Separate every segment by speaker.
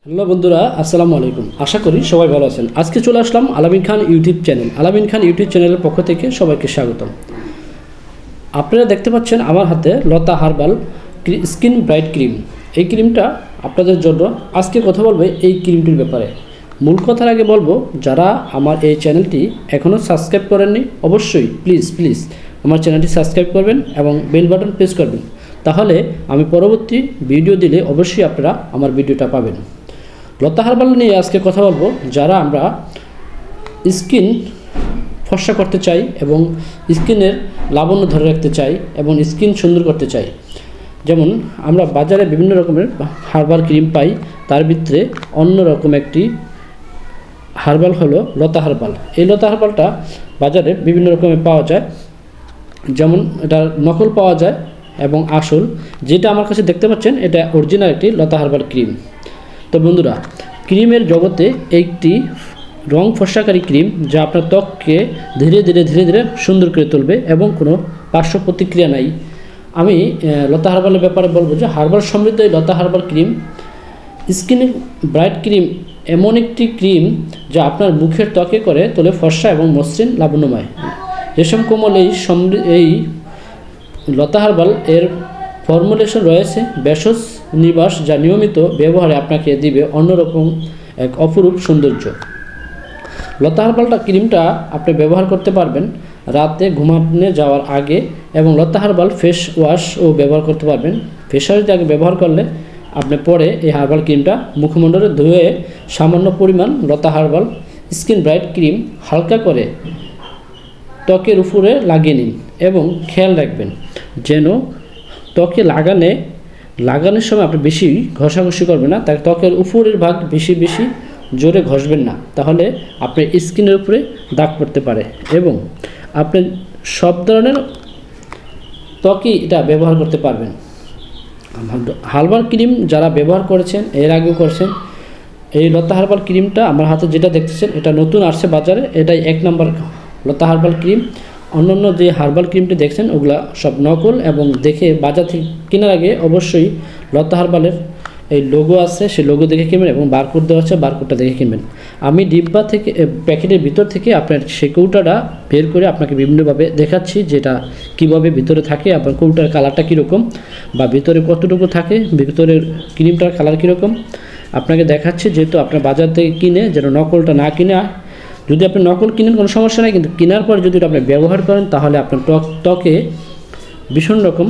Speaker 1: Hello বন্ধুরা, আসসালামু আলাইকুম। আশা করি সবাই ভালো আছেন। আজকে চলে আসলাম আলামিন খান ইউটিউব চ্যানেল। আলামিন খান ইউটিউব চ্যানেলের পক্ষ থেকে সবাইকে স্বাগতম। আপনারা দেখতে পাচ্ছেন আমার হাতে লতা হার্বাল স্কিন ব্রাইট ক্রিম। এই ক্রিমটা আপনাদের জন্য আজকে কথা বলবো এই ক্রিমটির ব্যাপারে। মূল কথার আগে বলবো, যারা আমার এই চ্যানেলটি এখনও সাবস্ক্রাইব করেননি অবশ্যই প্লিজ আমার চ্যানেলটি সাবস্ক্রাইব করবেন এবং বেল বাটন প্রেস করবেন। তাহলে আমি পরবর্তী ভিডিও দিলে অবশ্যই আপনারা আমার ভিডিওটা পাবেন। লতা হার্বাল নিয়ে আজকে কথা বলবো। যারা আমরা স্কিন ফর্সা করতে চাই এবং স্কিনের লাবণ্য ধরে রাখতে চাই এবং স্কিন সুন্দর করতে চাই, যেমন আমরা বাজারে বিভিন্ন রকমের হার্বাল ক্রিম পাই, তার ভিতরে অন্যরকম একটি হার্বাল হলো লতা হার্বাল। এই লতা হার্বালটা বাজারে বিভিন্ন রকমের পাওয়া যায়, যেমন এটা নকল পাওয়া যায় এবং আসল যেটা আমার কাছে দেখতে পাচ্ছেন এটা অরিজিনাল একটি লতা হার্বাল ক্রিম। তো বন্ধুরা, ক্রিমের জগতে একটি রং ফর্সাকারী ক্রিম যা আপনার ত্বককে ধীরে ধীরে সুন্দর করে তুলবে এবং কোনো পার্শ্ব প্রতিক্রিয়া নাই। আমি লতা হার্বালের ব্যাপারে বলবো যে হার্বাল সমৃদ্ধ এই Lata herbal cream skin bright cream এমন একটি ক্রিম যা আপনার মুখের ত্বকে করে তোলে ফর্সা এবং মসৃণ লাবণ্যময়। রেশম কোমল এই লতা হার্বাল এর ফর্মুলেশন রয়েছে ভেষজ নিবাস, যা নিয়মিত ব্যবহারে আপনাকে দিবে অন্যরকম এক অপরূপ সৌন্দর্য। লতা হার্বালটা ক্রিমটা আপনি ব্যবহার করতে পারবেন রাতে ঘুমাতে যাওয়ার আগে, এবং লতা হার্বাল ফেস ওয়াশও ব্যবহার করতে পারবেন। ফেস ওয়াশ আগে ব্যবহার করলে আপনি পরে এই হার্বাল ক্রিমটা মুখমণ্ডলে ধুয়ে সামান্য পরিমাণ লতা হার্বাল স্কিন ব্রাইট ক্রিম হালকা করে ত্বকের উপরে লাগিয়ে নিন এবং খেয়াল রাখবেন যেন ত্বকে লাগানোর সময় আপনি বেশি ঘষাঘষি করবেন না, তাই ত্বকের উপরের ভাগ বেশি জোরে ঘষবেন না, তাহলে আপনার স্কিনের উপরে দাগ পড়তে পারে। এবং আপনি সব ধরনের ত্বকই এটা ব্যবহার করতে পারবেন। হার্বাল ক্রিম যারা ব্যবহার করেছেন, এর আগেও করেছেন, এই লতা হার্বাল ক্রিমটা আমার হাতে যেটা দেখতেছেন এটা নতুন আসছে বাজারে, এটাই 1 নম্বর লতা হার্বাল ক্রিম। অন্যান্য যে হার্বাল ক্রিমটি দেখছেন ওগুলা সব নকল, এবং দেখে বাজার থেকে কেনার আগে অবশ্যই লতা হার্বালের এই লোগো আছে, সেই লোগো দেখে কিনবেন এবং বারকোড দেওয়া আছে, বারকোডটা দেখে কিনবেন। আমি ডিব্বা থেকে প্যাকেটের ভিতর থেকে আপনার সেই কৌটাটা বের করে আপনাকে বিভিন্নভাবে দেখাচ্ছি যেটা কিভাবে ভিতরে থাকে, আপনার কৌটার কালারটা কীরকম বা ভিতরে কতটুকু থাকে, ভিতরের ক্রিমটার কালার কীরকম আপনাকে দেখাচ্ছি, যেহেতু আপনার বাজার থেকে কিনে যেন নকলটা না কিনে। যদি আপনি নকল কিনেন কোনো সমস্যা নেই, কিন্তু কেনার পর যদি আপনি ব্যবহার করেন তাহলে আপনার ত্বকে ভীষণ রকম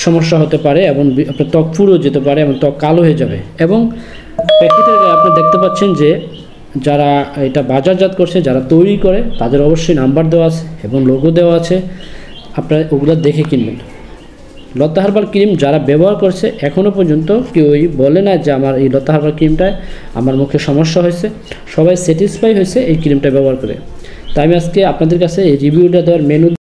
Speaker 1: সমস্যা হতে পারে এবং আপনার ত্বক পুড়ে যেতে পারে এবং ত্বক কালো হয়ে যাবে। এবং প্যাকেটের গায়ে আপনি দেখতে পাচ্ছেন যে যারা এটা বাজারজাত করছে, যারা তৈরি করে, তাদের অবশ্যই নাম্বার দেওয়া আছে এবং লোগো দেওয়া আছে, আপনারা ওগুলো দেখে কিনবেন। লতা হার্বাল ক্রিম যারা ব্যবহার করছে এখনও পর্যন্ত কেউই বলে না যে আমার এই লতা হার্বাল ক্রিমটায় আমার মুখে সমস্যা হয়েছে, সবাই স্যাটিসফাই হয়েছে এই ক্রিমটা ব্যবহার করে। তাই আমি আজকে আপনাদের কাছে এই রিভিউটা দেওয়ার মেনু